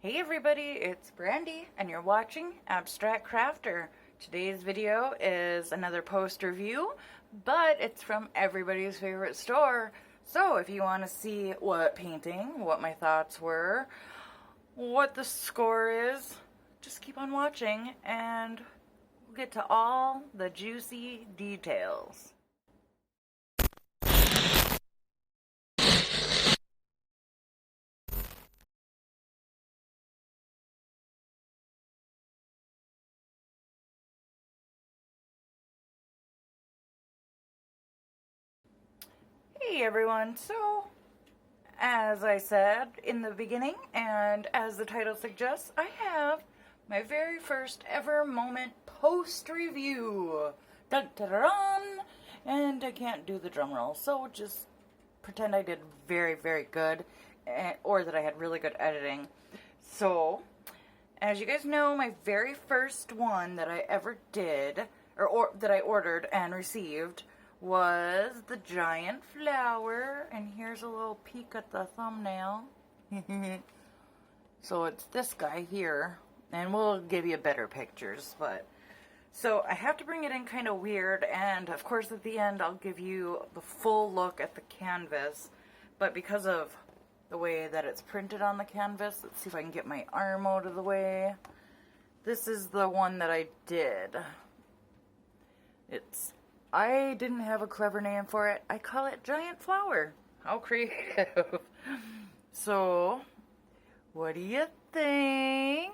Hey everybody, it's Brandy and you're watching Abstract Crafter. Today's video is another post review, but it's from everybody's favorite store. So if you want to see what painting, what my thoughts were, what the score is, just keep on watching and we'll get to all the juicy details. Hey everyone, so as I said in the beginning and as the title suggests, I have my very first ever moment post review. Dun, dun, dun, dun. And I can't do the drum roll, so just pretend I did very, very good, or that I had really good editing. So, as you guys know, my very first one that I ever did, or that I ordered and received, was the giant flower, and here's a little peek at the thumbnail. So it's this guy here, and we'll give you better pictures, but so I have to bring it in kind of weird, and of course at the end I'll give you the full look at the canvas, but because of the way that it's printed on the canvas, let's see if I can get my arm out of the way. This is the one that I did. I didn't have a clever name for it. I call it Giant Flower. How creative. So, what do you think?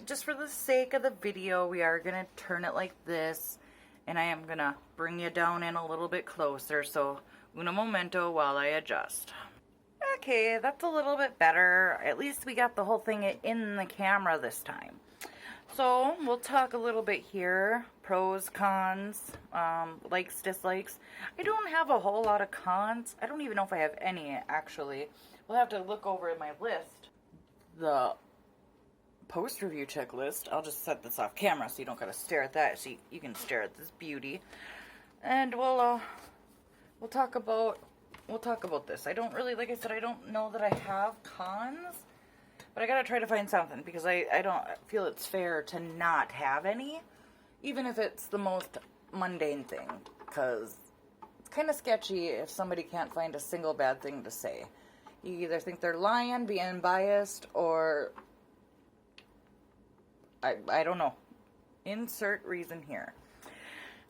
Just for the sake of the video, we are going to turn it like this. And I am going to bring you down in a little bit closer. So, un momento while I adjust. Okay, that's a little bit better. At least we got the whole thing in the camera this time. So, we'll talk a little bit here. Pros, cons, likes, dislikes. I don't have a whole lot of cons. I don't even know if I have any, actually. We'll have to look over in my list. The post-review checklist. I'll just set this off camera so you don't gotta stare at that. So you can stare at this beauty. And we'll talk about this. I don't really, like I said, I don't know that I have cons. But I gotta try to find something because I don't feel it's fair to not have any, even if it's the most mundane thing, because it's kind of sketchy if somebody can't find a single bad thing to say. You either think they're lying, being biased, or I don't know. Insert reason here.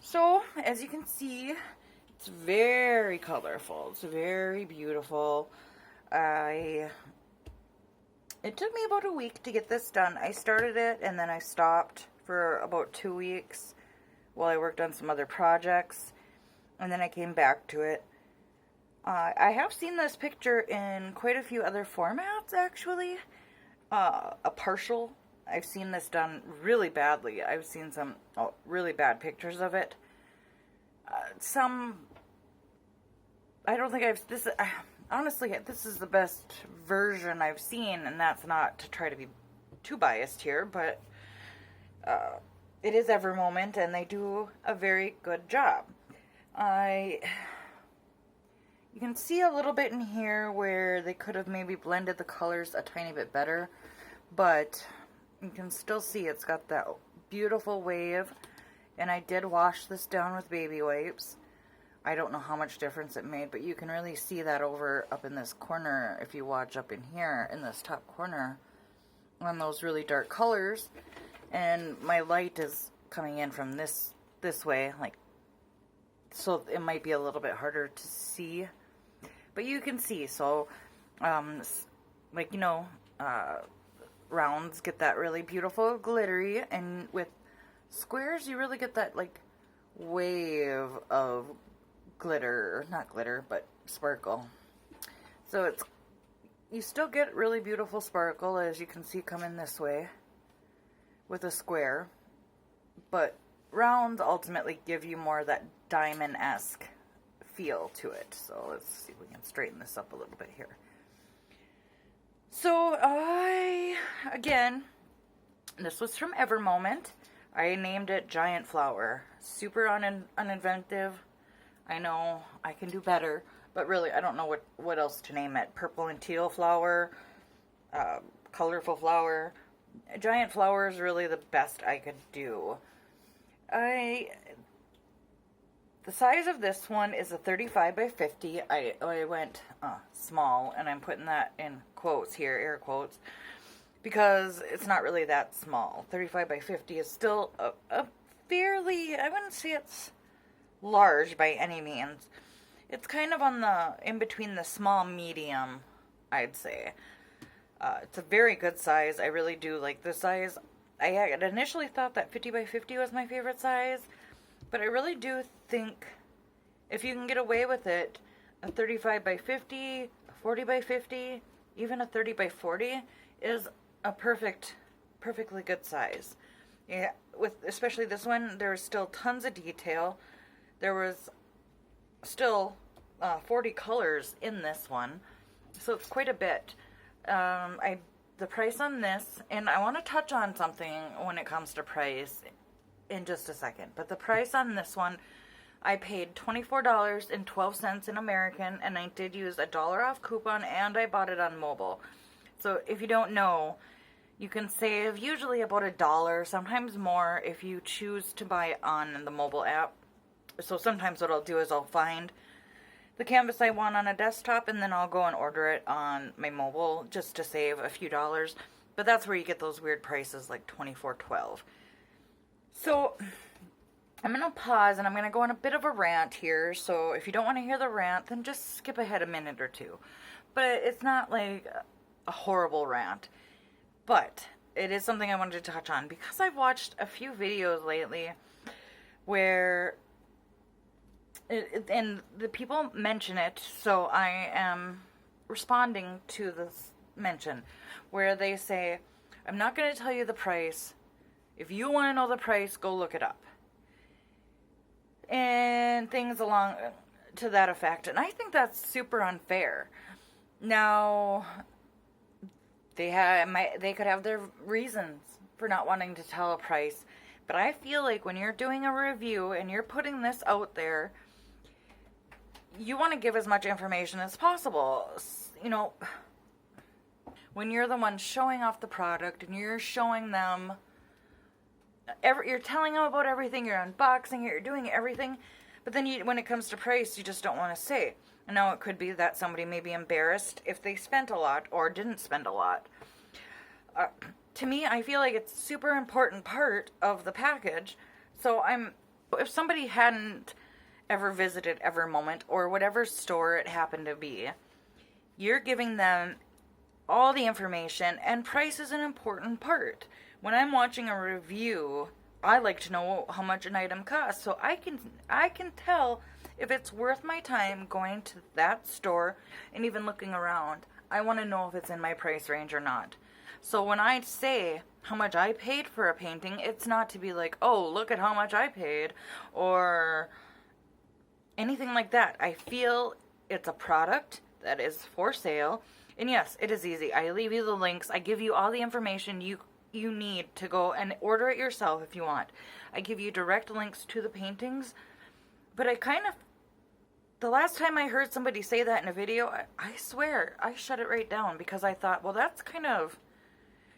So, as you can see, it's very colorful. It's very beautiful. It took me about a week to get this done. I started it and then I stopped for about 2 weeks while I worked on some other projects, and then I came back to it. I have seen this picture in quite a few other formats, actually. A partial. I've seen this done really badly. I've seen some really bad pictures of it. I don't think honestly, this is the best version I've seen, and that's not to try to be too biased here, but it is Ever Moment, and they do a very good job. You can see a little bit in here where they could have maybe blended the colors a tiny bit better, but you can still see it's got that beautiful wave, and I did wash this down with baby wipes. I don't know how much difference it made, but you can really see that up in this corner if you watch up in here in this top corner on those really dark colors. And my light is coming in from this way, like, so it might be a little bit harder to see, but you can see. So like, you know, rounds get that really beautiful glittery, and with squares you really get that like wave of glitter, not glitter, but sparkle. So you still get really beautiful sparkle, as you can see coming this way with a square, but rounds ultimately give you more of that diamond-esque feel to it. So let's see if we can straighten this up a little bit here. So again, this was from Ever Moment. I named it Giant Flower. Super uninventive. I know I can do better, but really I don't know what else to name it. Purple and teal flower. colorful flower. A giant flower is really the best I could do. The size of this one is a 35 by 50. I went small, and I'm putting that in quotes here, air quotes, because it's not really that small. 35 by 50 is still a fairly, I wouldn't say it's large by any means. It's kind of on the, in between the small medium, I'd say. It's a very good size. I really do like the size. I had initially thought that 50 by 50 was my favorite size, but I really do think if you can get away with it, a 35 by 50, a 40 by 50, even a 30 by 40 is a perfectly good size. Yeah, with especially this one, there was still tons of detail. There was still 40 colors in this one, so it's quite a bit. The price on this, and I want to touch on something when it comes to price in just a second, but the price on this one, I paid $24.12 in American, and I did use a $1 off coupon, and I bought it on mobile. So if you don't know, you can save usually about $1, sometimes more, if you choose to buy it on the mobile app. So sometimes what I'll do is I'll find the canvas I want on a desktop, and then I'll go and order it on my mobile just to save a few dollars. But that's where you get those weird prices like $24.12. So I'm going to pause, and I'm going to go on a bit of a rant here. So if you don't want to hear the rant, then just skip ahead a minute or two. But it's not like a horrible rant. But it is something I wanted to touch on because I've watched a few videos lately where and the people mention it, so I am responding to this mention where they say, I'm not going to tell you the price. If you want to know the price, go look it up. And things along to that effect. And I think that's super unfair. Now, they could have their reasons for not wanting to tell a price. But I feel like when you're doing a review and you're putting this out there, you want to give as much information as possible. You know, when you're the one showing off the product and you're showing them, you're telling them about everything, you're unboxing it, you're doing everything, but then when it comes to price, you just don't want to say. And now it could be that somebody may be embarrassed if they spent a lot or didn't spend a lot. To me, I feel like it's a super important part of the package. So if somebody hadn't ever visited Evermoment or whatever store it happened to be, you're giving them all the information, and price is an important part. When I'm watching a review, I like to know how much an item costs, so I can tell if it's worth my time going to that store and even looking around. I want to know if it's in my price range or not. So when I say how much I paid for a painting, it's not to be like, oh, look at how much I paid, or anything like that. I feel it's a product that is for sale. And yes, it is easy. I leave you the links. I give you all the information you need to go and order it yourself if you want. I give you direct links to the paintings. But the last time I heard somebody say that in a video, I swear, I shut it right down because I thought, well, that's kind of,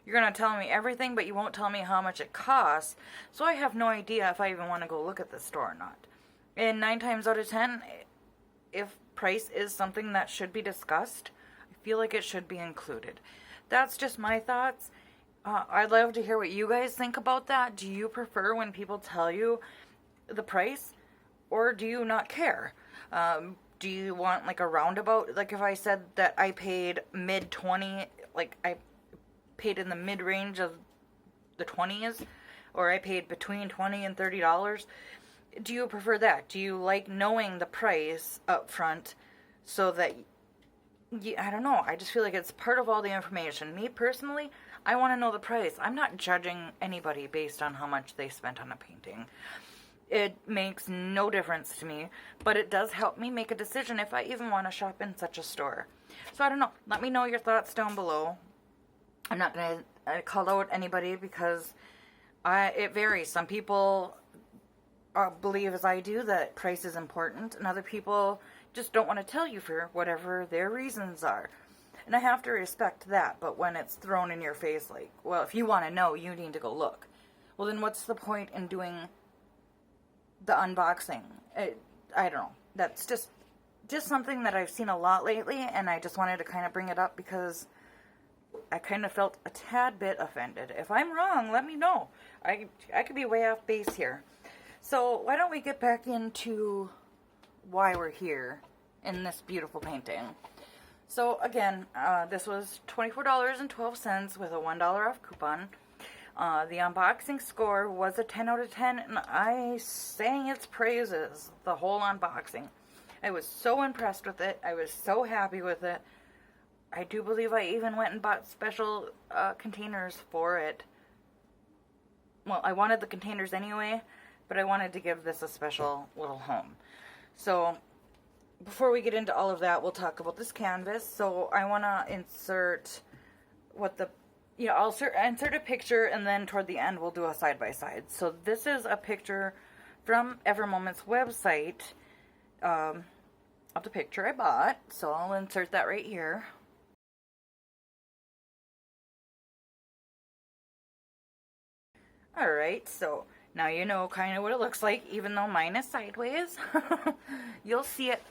you're going to tell me everything, but you won't tell me how much it costs. So I have no idea if I even want to go look at this store or not. And 9 times out of 10, if price is something that should be discussed, I feel like it should be included. That's just my thoughts. I'd love to hear what you guys think about that. Do you prefer when people tell you the price, or do you not care? Do you want like a roundabout? Like if I said that I paid mid-20, like I paid in the mid-range of the 20s, or I paid between $20 and $30, do you prefer that? Do you like knowing the price up front so that, I don't know, I just feel like it's part of all the information. Me personally, I want to know the price. I'm not judging anybody based on how much they spent on a painting. It makes no difference to me, but it does help me make a decision if I even want to shop in such a store. So I don't know. Let me know your thoughts down below. I'm not going to call out anybody because it varies. Some people believe, as I do, that price is important, and other people just don't want to tell you for whatever their reasons are. And I have to respect that, but when it's thrown in your face like, well, if you want to know, you need to go look. Well, then what's the point in doing the unboxing? I don't know. That's just something that I've seen a lot lately, and I just wanted to kind of bring it up because I kind of felt a tad bit offended. If I'm wrong, let me know. I could be way off base here. So why don't we get back into why we're here in this beautiful painting. So again, this was $24.12 with a $1 off coupon. The unboxing score was a 10 out of 10, and I sang its praises the whole unboxing. I was so impressed with it. I was so happy with it. I do believe I even went and bought special containers for it. Well, I wanted the containers anyway, but I wanted to give this a special little home. So, before we get into all of that, we'll talk about this canvas. So, I want to insert I'll insert a picture, and then toward the end, we'll do a side-by-side. So, this is a picture from Evermoment's website of the picture I bought. So, I'll insert that right here. Alright, so now you know kind of what it looks like, even though mine is sideways. You'll see it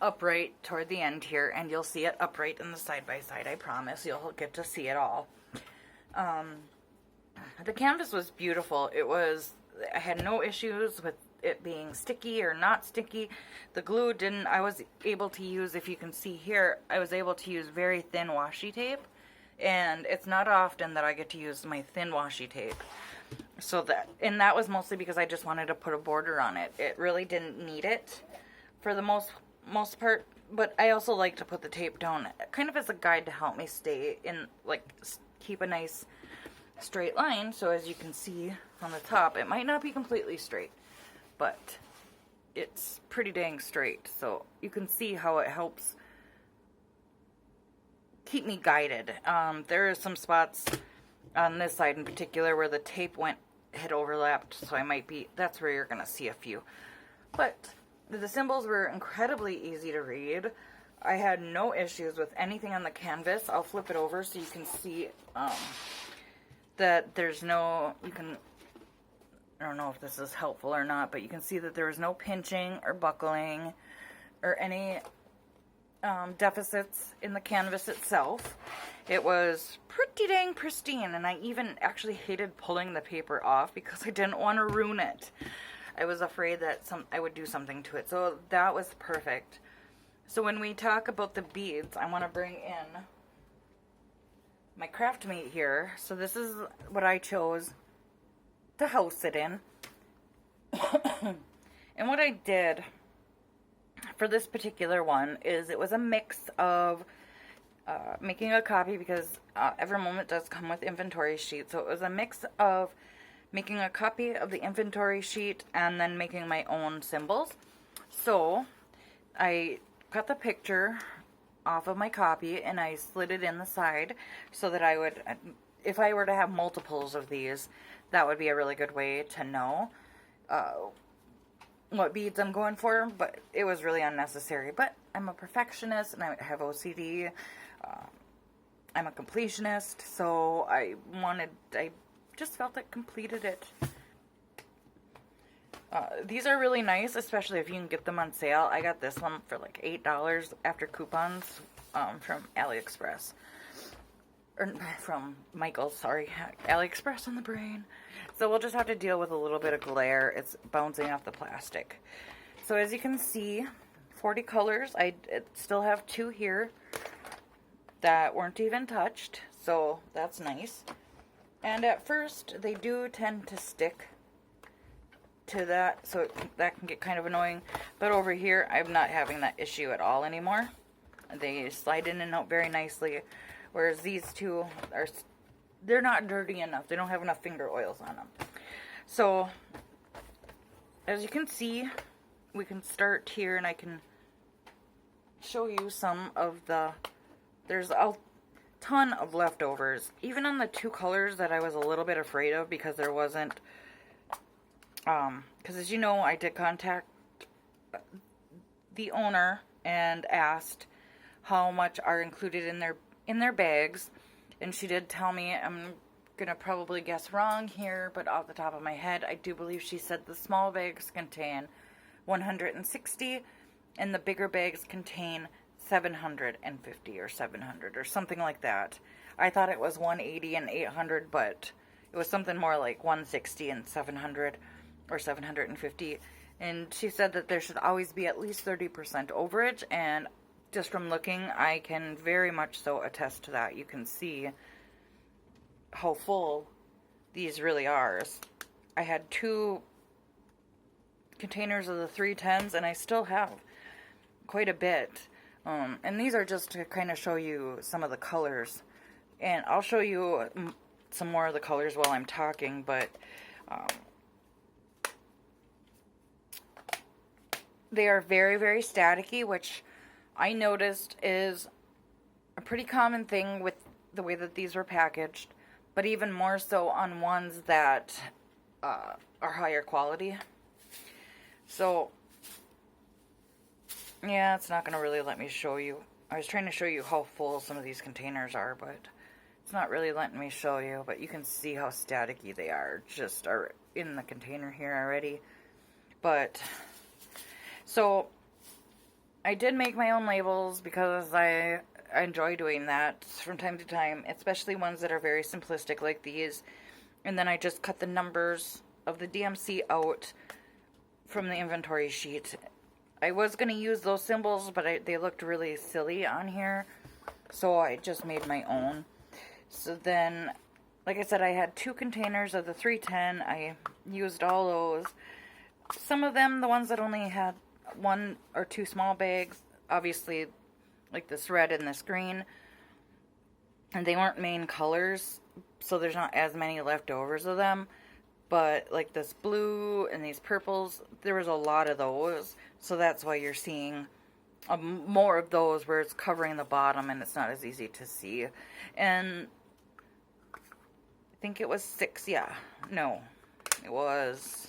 upright toward the end here, and you'll see it upright in the side-by-side, I promise. You'll get to see it all. The canvas was beautiful. I had no issues with it being sticky or not sticky. The glue I was able to use, if you can see here, I was able to use very thin washi tape, and it's not often that I get to use my thin washi tape. So that was mostly because I just wanted to put a border on it. It really didn't need it for the most part, but I also like to put the tape down kind of as a guide to help me stay in, keep a nice straight line. So as you can see on the top, it might not be completely straight, but it's pretty dang straight. So you can see how it helps keep me guided. There are some spots on this side in particular where the tape had overlapped, so that's where you're going to see a few. But the symbols were incredibly easy to read. I had no issues with anything on the canvas. I'll flip it over so you can see that I don't know if this is helpful or not, but you can see that there was no pinching or buckling or any deficits in the canvas itself. It was pretty dang pristine, and I even actually hated pulling the paper off because I didn't want to ruin it. I was afraid that I would do something to it, so that was perfect. So when we talk about the beads, I want to bring in my craft meat here. So this is what I chose to house it in. And what I did for this particular one is it was a mix of making a copy, because Evermoment does come with inventory sheets. So it was a mix of making a copy of the inventory sheet and then making my own symbols. So I cut the picture off of my copy and I slid it in the side so that I would, if I were to have multiples of these, that would be a really good way to know what beads I'm going for. But it was really unnecessary. But I'm a perfectionist and I have OCD. I'm a completionist, so I just felt it completed it. These are really nice, especially if you can get them on sale. I got this one for like $8 after coupons from AliExpress. Or from Michael's, sorry. AliExpress on the brain. So we'll just have to deal with a little bit of glare. It's bouncing off the plastic. So as you can see, 40 colors. I still have 2 here that weren't even touched, so that's nice. And at first, they do tend to stick to that, so that can get kind of annoying. But over here, I'm not having that issue at all anymore. They slide in and out very nicely, whereas these two they're not dirty enough. They don't have enough finger oils on them. So, as you can see, we can start here, and I can show you some of there's a ton of leftovers, even on the 2 colors that I was a little bit afraid of, because there wasn't, because as you know, I did contact the owner and asked how much are included in in their bags. And she did tell me, I'm going to probably guess wrong here, but off the top of my head, I do believe she said the small bags contain 160 and the bigger bags contain 750 or 700 or something like that. I thought it was 180 and 800, but it was something more like 160 and 700 or 750. And she said that there should always be at least 30% overage, and just from looking, I can very much so attest to that. You can see how full these really are. I had 2 containers of the 310s, and I still have quite a bit. And these are just to kind of show you some of the colors. And I'll show you some more of the colors while I'm talking, but they are very, very staticky, which I noticed is a pretty common thing with the way that these were packaged, but even more so on ones that are higher quality. So, yeah, it's not going to really let me show you. I was trying to show you how full some of these containers are, but it's not really letting me show you. But you can see how staticky they are, just are in the container here already. But, so, I did make my own labels because I enjoy doing that from time to time, especially ones that are very simplistic like these. And then I just cut the numbers of the DMC out from the inventory sheet. I was going to use those symbols, but they looked really silly on here, so I just made my own. So then, like I said, I had 2 containers of the 310. I used all those. Some of them, the ones that only had 1 or 2 small bags, obviously like this red and this green, and they weren't main colors, so there's not as many leftovers of them. But like this blue and these purples, there was a lot of those, so that's why you're seeing more of those where it's covering the bottom and it's not as easy to see. And I think it was 6, yeah, no, it was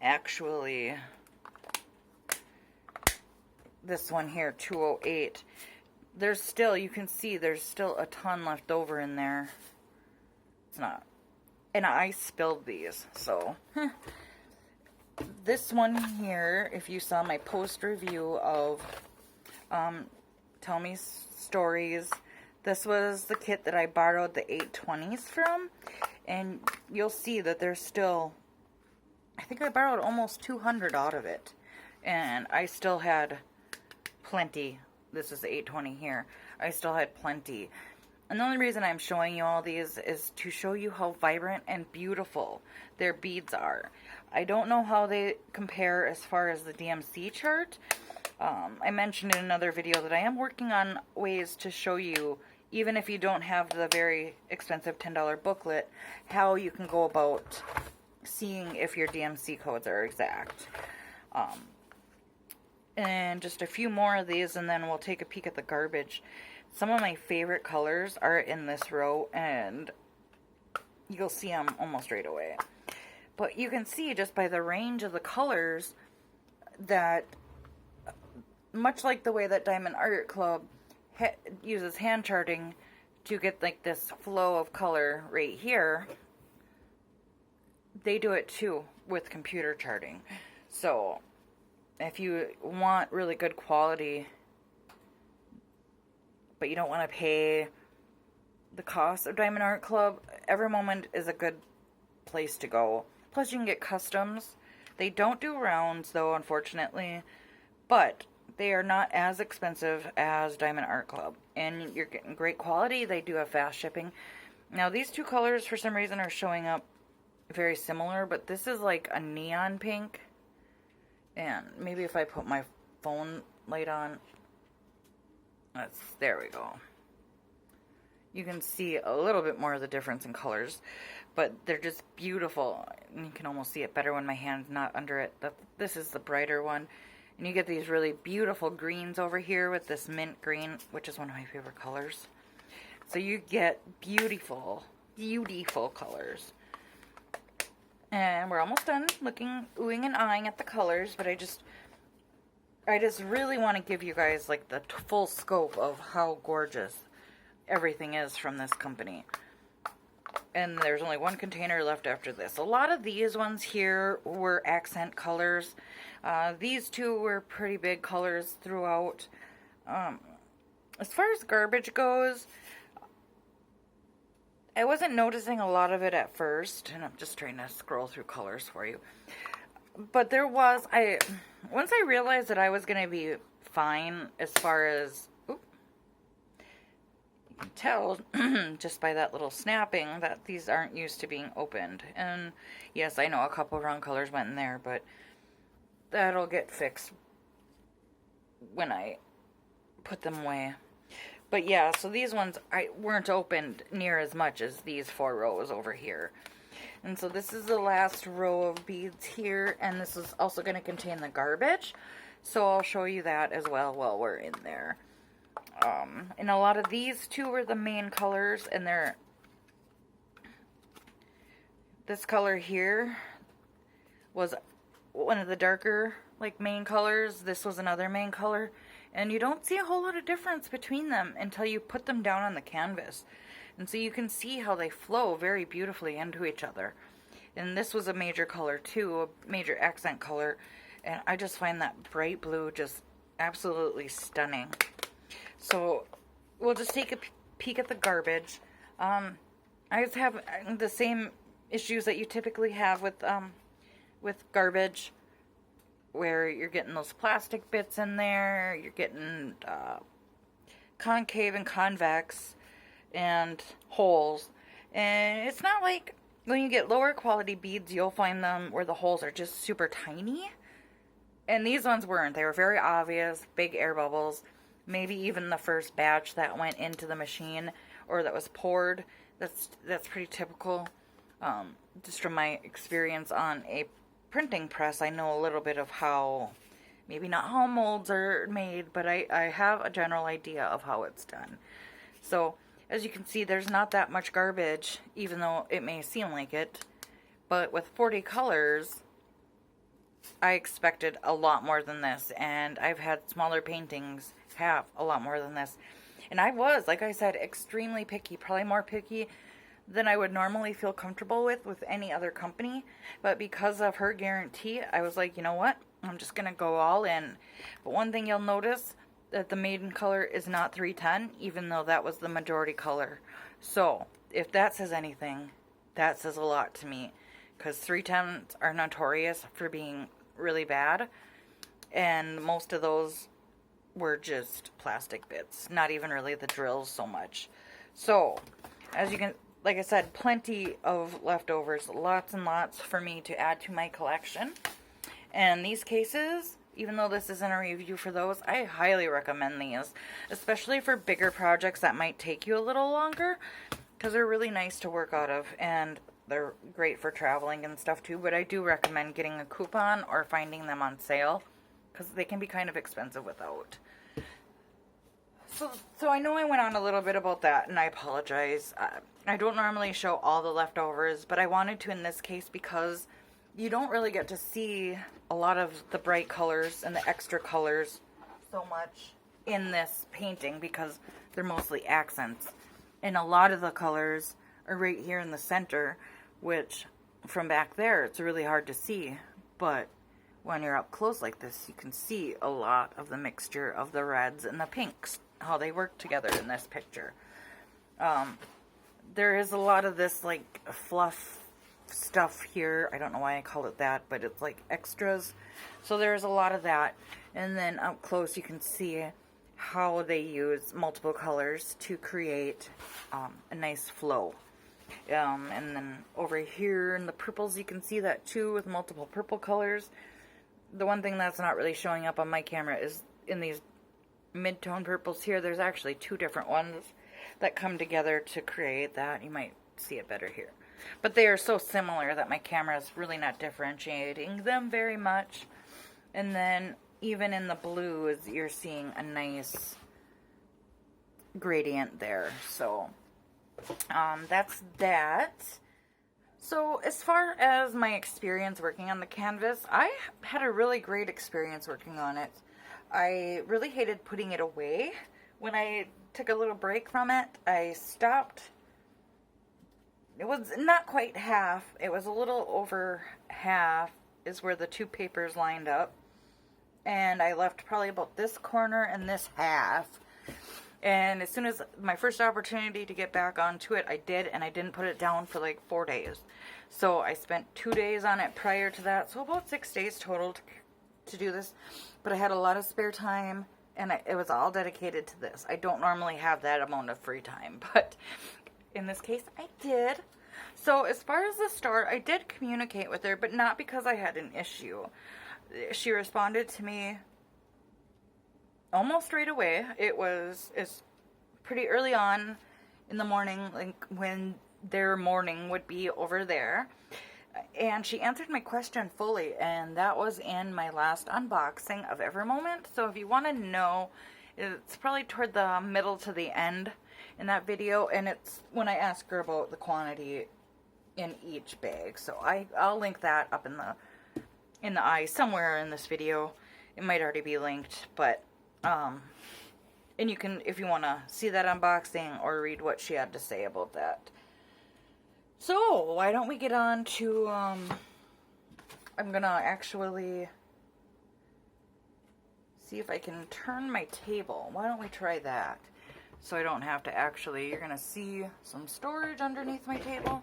actually this one here, 208. There's still, you can see there's still a ton left over in there. It's not, and I spilled these, so this one here, if you saw my post review of Tell Me Stories, this was the kit that I borrowed the 820s from, and you'll see that there's still, I think I borrowed almost 200 out of it, and I still had plenty. This is the 820 here. I still had plenty. And the only reason I'm showing you all these is to show you how vibrant and beautiful their beads are. I don't know how they compare as far as the DMC chart. I mentioned in another video that I am working on ways to show you, even if you don't have the very expensive $10 booklet, how you can go about seeing if your DMC codes are exact. And just a few more of these, and then we'll take a peek at the garbage. Some of my favorite colors are in this row, and you'll see them almost right away. But you can see just by the range of the colors that, much like the way that Diamond Art Club uses hand charting to get like this flow of color right here, they do it too with computer charting. So if you want really good quality, but you don't want to pay the cost of Diamond Art Club, Every Moment is a good place to go. Plus, you can get customs. They don't do rounds, though, unfortunately, but they are not as expensive as Diamond Art Club, and you're getting great quality. They do have fast shipping. Now, these 2 colors, for some reason, are showing up very similar, but this is like a neon pink, and maybe if I put my phone light on, there we go. You can see a little bit more of the difference in colors, but they're just beautiful. And you can almost see it better when my hand's not under it. This is the brighter one. And you get these really beautiful greens over here with this mint green, which is one of my favorite colors. So you get beautiful, beautiful colors. And we're almost done looking, oohing and eyeing at the colors, but I just really want to give you guys like the full scope of how gorgeous everything is from this company. And there's only one container left after this. A lot of these ones here were accent colors. These two were pretty big colors throughout. As far as garbage goes, I wasn't noticing a lot of it at first, and I'm just trying to scroll through colors for you. But there was, once I realized that I was going to be fine as far as, you can tell just by that little snapping that these aren't used to being opened. And yes, I know a couple wrong colors went in there, but that'll get fixed when I put them away. But yeah, so these ones weren't opened near as much as these 4 rows over here. And so this is the last row of beads here, and this is also going to contain the garbage. So I'll show you that as well while we're in there. And a lot of these two were the main colors, and this color here was one of the darker, like, main colors. This was another main color. And you don't see a whole lot of difference between them until you put them down on the canvas. And so you can see how they flow very beautifully into each other. And this was a major color too, a major accent color. And I just find that bright blue just absolutely stunning. So we'll just take a peek at the garbage. I just have the same issues that you typically have with garbage, where you're getting those plastic bits in there, you're getting concave and convex and holes. And it's not like when you get lower quality beads, you'll find them where the holes are just super tiny. And these ones weren't. They were very obvious, big air bubbles. Maybe even the first batch that went into the machine or that was poured. That's pretty typical. Just from my experience on a printing press, I know a little bit of how, maybe not how molds are made, but I have a general idea of how it's done. So, as you can see, there's not that much garbage, even though it may seem like it. But with 40 colors, I expected a lot more than this, and I've had smaller paintings have a lot more than this. And I was, like I said, extremely picky, probably more picky than I would normally feel comfortable with any other company. But because of her guarantee, I was like, you know what? I'm just going to go all in. But one thing you'll notice, that the maiden color is not 310, even though that was the majority color. So, if that says anything, that says a lot to me. Because 310s are notorious for being really bad. And most of those were just plastic bits. Not even really the drills so much. So, as you can, like I said, plenty of leftovers, lots and lots for me to add to my collection. And these cases, even though this isn't a review for those, I highly recommend these, especially for bigger projects that might take you a little longer, because they're really nice to work out of, and they're great for traveling and stuff too. But I do recommend getting a coupon or finding them on sale, because they can be kind of expensive without. So I know I went on a little bit about that, and I apologize. I don't normally show all the leftovers, but I wanted to in this case because you don't really get to see a lot of the bright colors and the extra colors so much in this painting because they're mostly accents. And a lot of the colors are right here in the center, which from back there it's really hard to see. But when you're up close like this, you can see a lot of the mixture of the reds and the pinks, how they work together in this picture. There is a lot of this like fluff stuff here. I don't know why I call it that, but it's like extras. So there's a lot of that. And then up close you can see how they use multiple colors to create a nice flow. And then over here in the purples you can see that too, with multiple purple colors. The one thing that's not really showing up on my camera is in these mid-tone purples here, there's actually 2 different ones that come together to create that. You might see it better here. But they are so similar that my camera is really not differentiating them very much. And then even in the blues, you're seeing a nice gradient there. So that's that. So as far as my experience working on the canvas, I had a really great experience working on it. I really hated putting it away when I took a little break from it. I stopped. It was not quite half. It was a little over half is where the two papers lined up. And I left probably about this corner and this half. And as soon as my first opportunity to get back onto it, I did, and I didn't put it down for like 4 days. So I spent 2 days on it prior to that, so about 6 days total to do this. But I had a lot of spare time, and it was all dedicated to this. I don't normally have that amount of free time, but in this case, I did. So as far as the store, I did communicate with her, but not because I had an issue. She responded to me almost right away. It's pretty early on in the morning, like when their morning would be over there. And she answered my question fully, and that was in my last unboxing of Every Moment. So if you want to know, it's probably toward the middle to the end in that video, and it's when I ask her about the quantity in each bag. So I'll link that up in the eye somewhere in this video. It might already be linked, but and you can, if you want to see that unboxing or read what she had to say about that. So why don't we get on to I'm gonna actually see if I can turn my table. Why don't we try that, so I don't have to actually, you're gonna see some storage underneath my table,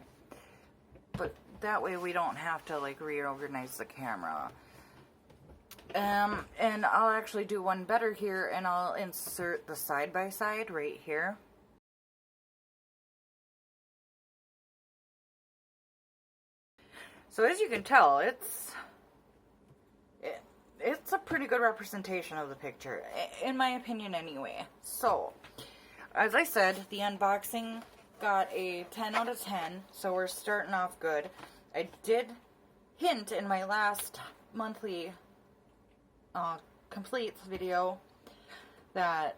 but that way we don't have to like reorganize the camera. And I'll actually do one better here, and I'll insert the side-by-side right here. So as you can tell, it's a pretty good representation of the picture, in my opinion anyway. So, as I said, the unboxing got a 10 out of 10, so we're starting off good. I did hint in my last monthly completes video that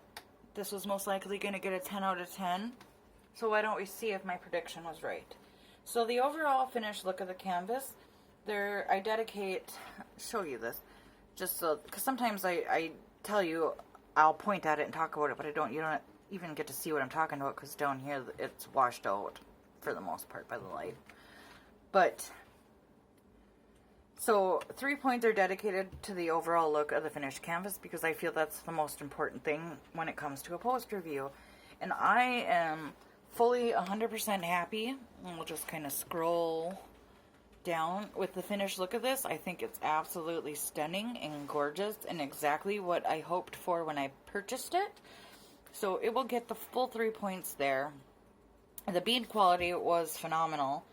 this was most likely going to get a 10 out of 10. So why don't we see if my prediction was right. So the overall finished look of the canvas, I show you this, just so, because sometimes I tell you, I'll point at it and talk about it, but you don't even get to see what I'm talking about, because down here it's washed out for the most part by the light. But so 3 points are dedicated to the overall look of the finished canvas, because I feel that's the most important thing when it comes to a post review. And I am fully 100% happy, and we'll just kind of scroll down with the finished look of this. I think it's absolutely stunning and gorgeous, and exactly what I hoped for when I purchased it. So it will get the full 3 points there. The bead quality was phenomenal.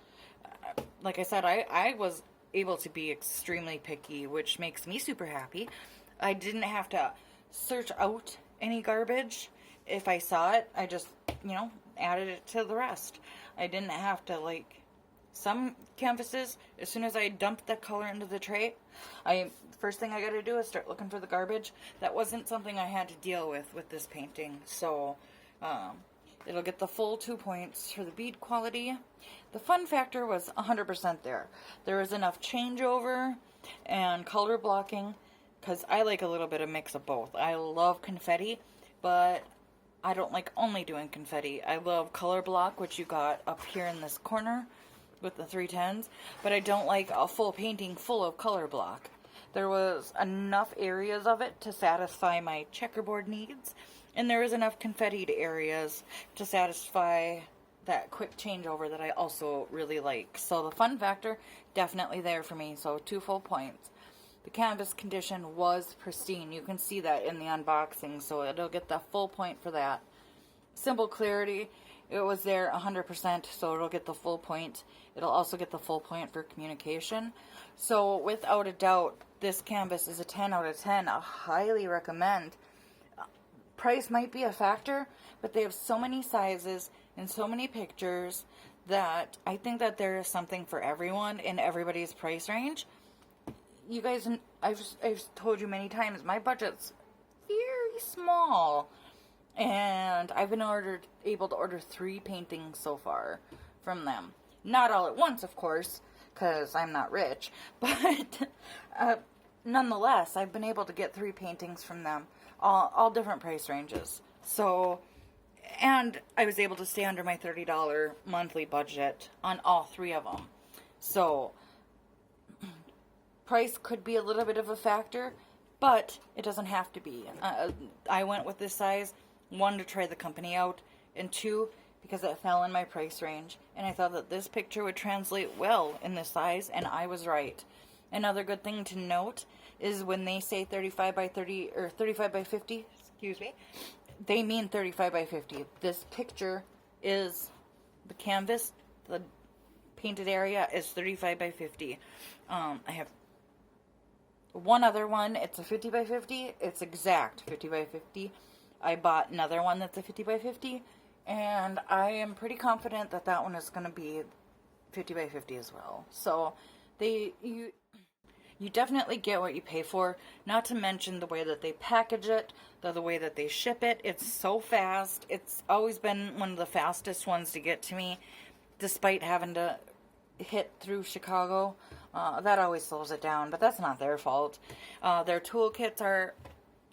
Like I said, I was able to be extremely picky, which makes me super happy. I didn't have to search out any garbage. If I saw it, I just, added it to the rest. I didn't have to, like, some canvases, as soon as I dumped the color into the tray, first thing I gotta do is start looking for the garbage. That wasn't something I had to deal with this painting. So, it'll get the full 2 points for the bead quality. The fun factor was 100% there. There was enough changeover and color blocking, because I like a little bit of mix of both. I love confetti, but I don't like only doing confetti. I love color block, which you got up here in this corner with the 310s, but I don't like a full painting full of color block. There was enough areas of it to satisfy my checkerboard needs, and there was enough confettied areas to satisfy that quick changeover that I also really like. So the fun factor, definitely there for me, so 2 full points. The canvas condition was pristine. You can see that in the unboxing, so it'll get the full point for that. Simple clarity, it was there 100%, so it'll get the full point. It'll also get the full point for communication. So without a doubt, this canvas is a 10 out of 10. I highly recommend. Price might be a factor, but they have so many sizes and so many pictures that I think that there is something for everyone in everybody's price range. You guys, I've told you many times, my budget's very small, and I've been able to order 3 paintings so far from them. Not all at once, of course, because I'm not rich, but nonetheless, I've been able to get 3 paintings from them, all different price ranges. So And I was able to stay under my $30 monthly budget on all three of them. So, price could be a little bit of a factor, but it doesn't have to be. I went with this size, one, to try the company out, and two, because it fell in my price range. And I thought that this picture would translate well in this size, and I was right. Another good thing to note is when they say 35 by 30, or 35 by 50, excuse me, they mean 35 by 50. This picture is the canvas, the painted area is 35 by 50. I have one other one. It's a 50 by 50. It's exact 50 by 50. I bought another one that's a 50 by 50. And I am pretty confident that that one is going to be 50 by 50 as well. So you definitely get what you pay for. Not to mention the way that they package it, the way that they ship it. It's so fast. It's always been one of the fastest ones to get to me, despite having to hit through Chicago. That always slows it down, but that's not their fault. Their toolkits are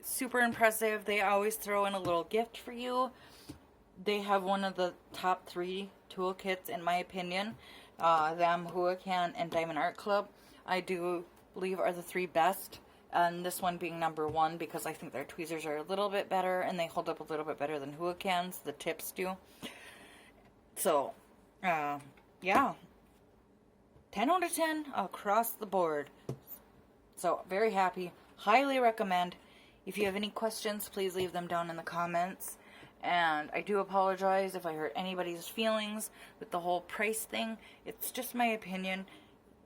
super impressive. They always throw in a little gift for you. They have one of the top 3 toolkits, in my opinion. Them, Huacan, and Diamond Art Club, I do believe are the 3 best. And this one being number 1 because I think their tweezers are a little bit better and they hold up a little bit better than Huacan's. The tips do. So, yeah. 10 out of 10 across the board. So, very happy. Highly recommend. If you have any questions, please leave them down in the comments. And I do apologize if I hurt anybody's feelings with the whole price thing. It's just my opinion.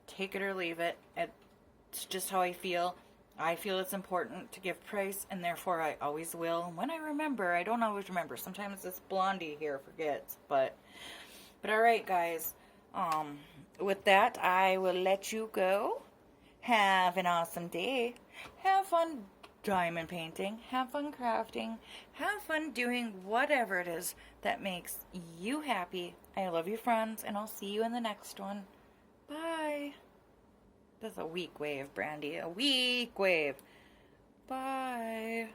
Take it or leave it. It's just how I feel. I feel it's important to give price, and therefore I always will. When I remember, I don't always remember. Sometimes this blondie here forgets. But alright, guys. With that, I will let you go. Have an awesome day. Have fun diamond painting, have fun crafting, have fun doing whatever it is that makes you happy. I love you, friends, and I'll see you in the next one. Bye. That's a weak wave, Brandy. A weak wave. Bye.